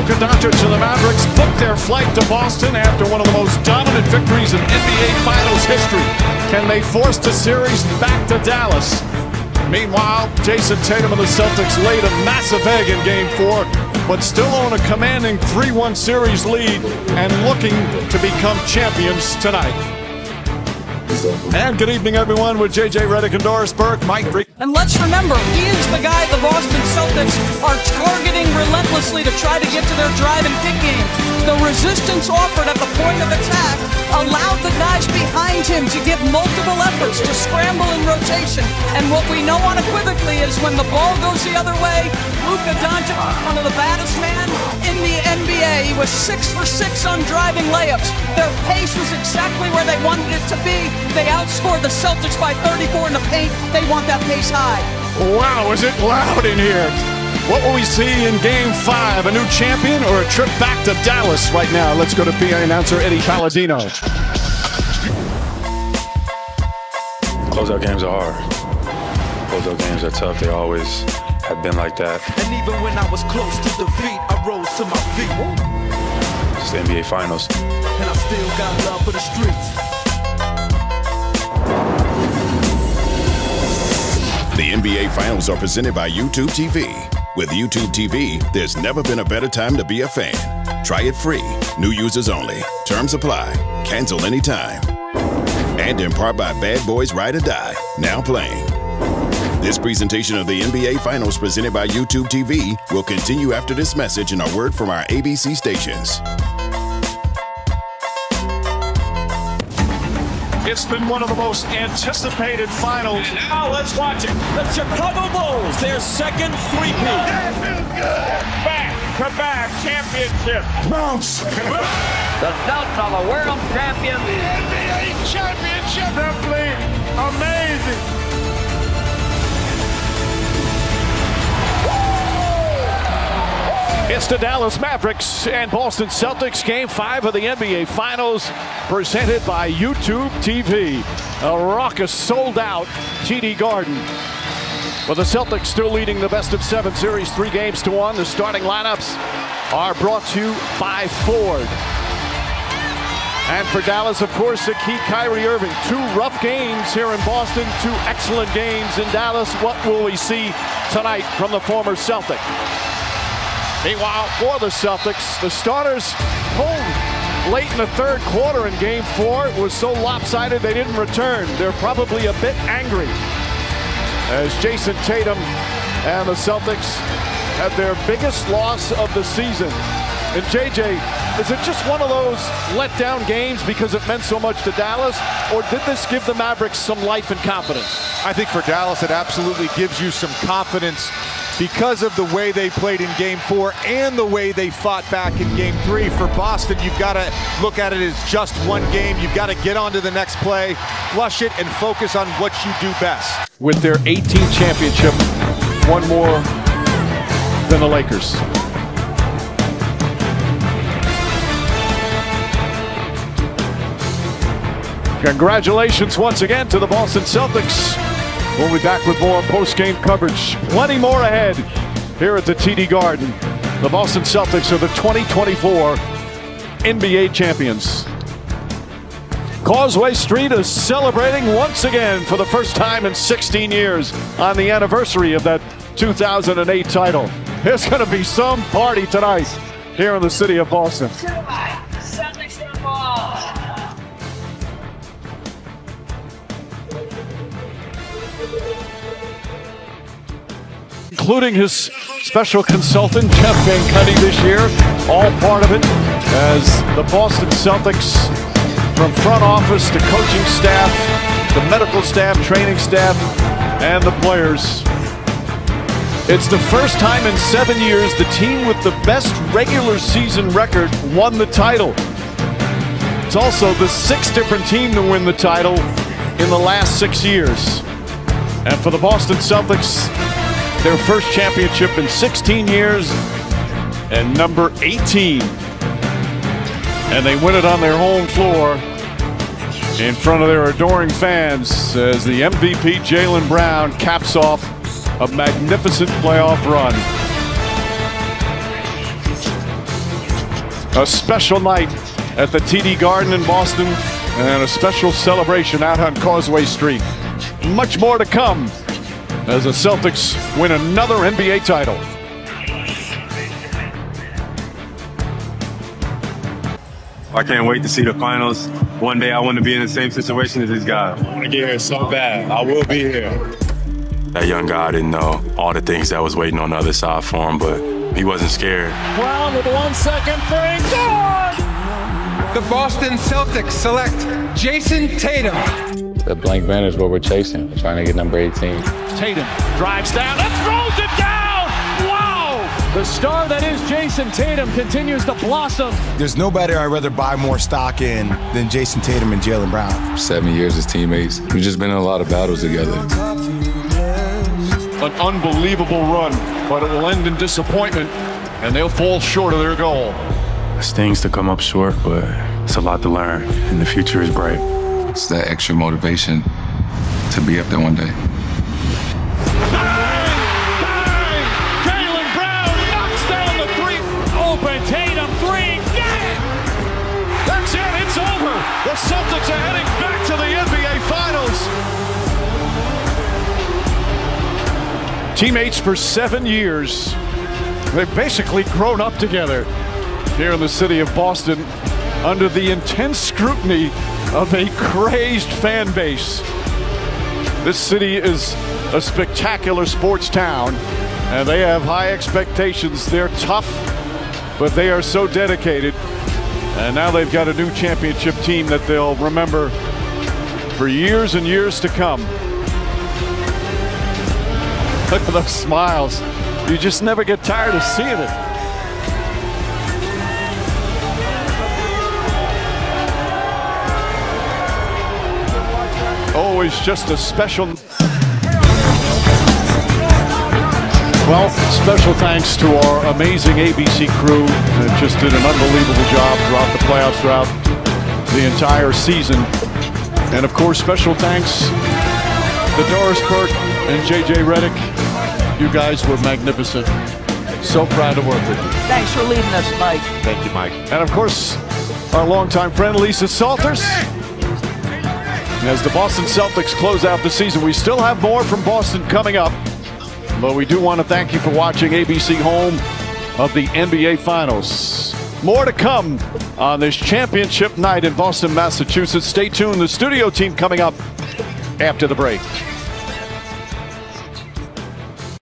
Luka Doncic and the Mavericks booked their flight to Boston after one of the most dominant victories in NBA Finals history. Can they force the series back to Dallas? Meanwhile, Jason Tatum and the Celtics laid a massive egg in Game 4, but still own a commanding 3-1 series lead and looking to become champions tonight. And good evening, everyone, with JJ Redick and Doris Burke. Mike Freak. And let's remember, he is the guy the Boston Celtics are targeting relentlessly to try to get to their drive and kick game. The resistance offered at the point of attack allowed the guys behind him to get multiple efforts to scramble in rotation. And what we know unequivocally is when the ball goes the other way, Luka Doncic, one of the baddest men in the NBA. He was 6 for 6 on driving layups. Their pace was exactly where they wanted it to be. They outscored the Celtics by 34 in the paint. They want that pace high. Wow, is it loud in here? What will we see in Game 5? A new champion or a trip back to Dallas right now? Let's go to PA announcer Eddie Palladino. Closeout games are hard. Closeout games are tough. They always have been like that. And even when I was close to defeat, I rose to my feet. It's the NBA Finals. And I still got love for the streets. The NBA Finals are presented by YouTube TV. With YouTube TV, there's never been a better time to be a fan. Try it free. New users only. Terms apply. Cancel anytime. And in part by Bad Boys Ride or Die. Now playing. This presentation of the NBA Finals presented by YouTube TV will continue after this message and a word from our ABC stations. It's been one of the most anticipated finals. And now let's watch it. The Chicago Bulls, their second three-peat. That feels good. Back-to-back championship. Bounce. The Celtics are the world champions. The NBA championship. Simply amazing. It's the Dallas Mavericks and Boston Celtics, Game 5 of the NBA Finals, presented by YouTube TV. A raucous, sold-out TD Garden. With the Celtics still leading the best-of-7 series 3-1. The starting lineups are brought to you by Ford. And for Dallas, of course, the key Kyrie Irving. 2 rough games here in Boston, 2 excellent games in Dallas. What will we see tonight from the former Celtic? Meanwhile, for the Celtics, the starters pulled late in the third quarter in Game 4. It was so lopsided they didn't return. They're probably a bit angry as Jason Tatum and the Celtics had their biggest loss of the season. And JJ, is it just one of those letdown games because it meant so much to Dallas, or did this give the Mavericks some life and confidence? I think for Dallas, it absolutely gives you some confidence because of the way they played in Game 4 and the way they fought back in Game 3. For Boston, you've got to look at it as just one game. You've got to get on to the next play, flush it, and focus on what you do best. With their 18th championship, one more than the Lakers. Congratulations once again to the Boston Celtics. We'll be back with more post-game coverage. Plenty more ahead here at the TD Garden. The Boston Celtics are the 2024 NBA champions. Causeway Street is celebrating once again for the first time in 16 years on the anniversary of that 2008 title. There's going to be some party tonight here in the city of Boston. Including his special consultant, Jeff Van Cuddy, this year. All part of it as the Boston Celtics, from front office to coaching staff, the medical staff, training staff, and the players. It's the first time in 7 years the team with the best regular season record won the title. It's also the 6th different team to win the title in the last 6 years. And for the Boston Celtics, their first championship in 16 years and number 18. And they win it on their home floor in front of their adoring fans as the MVP Jaylen Brown caps off a magnificent playoff run. A special night at the TD Garden in Boston and a special celebration out on Causeway Street. Much more to come as the Celtics win another NBA title. I can't wait to see the finals. One day I want to be in the same situation as these guys. I want to get here so bad. I will be here. That young guy didn't know all the things that was waiting on the other side for him, but he wasn't scared. Brown with 1 second, three, good! The Boston Celtics select Jason Tatum. The blank banner is what we're chasing. We're trying to get number 18. Tatum drives down and throws it down! Wow! The star that is Jason Tatum continues to blossom. There's nobody I'd rather buy more stock in than Jason Tatum and Jaylen Brown. 7 years as teammates. We've just been in a lot of battles together. An unbelievable run, but it will end in disappointment, and they'll fall short of their goal. It stings to come up short, but it's a lot to learn, and the future is bright. It's that extra motivation to be up there one day. Bang! Bang! Jaylen Brown knocks down the three. Open Tatum three, get it! That's it, it's over. The Celtics are heading back to the NBA Finals. Teammates for 7 years. They've basically grown up together here in the city of Boston under the intense scrutiny of a crazed fan base. This city is a spectacular sports town, and they have high expectations. They're tough, but they are so dedicated. And now they've got a new championship team that they'll remember for years and years to come. Look at those smiles. You just never get tired of seeing it. Always just a special. Well, special thanks to our amazing ABC crew that just did an unbelievable job throughout the playoffs, throughout the entire season. And of course, special thanks to Doris Burke and JJ Redick. You guys were magnificent. So proud to work with you. Thanks for leading us, Mike. Thank you, Mike. And of course, our longtime friend Lisa Salters. As the Boston Celtics close out the season, we still have more from Boston coming up. But we do want to thank you for watching ABC, home of the NBA Finals. More to come on this championship night in Boston, Massachusetts. Stay tuned. The studio team coming up after the break.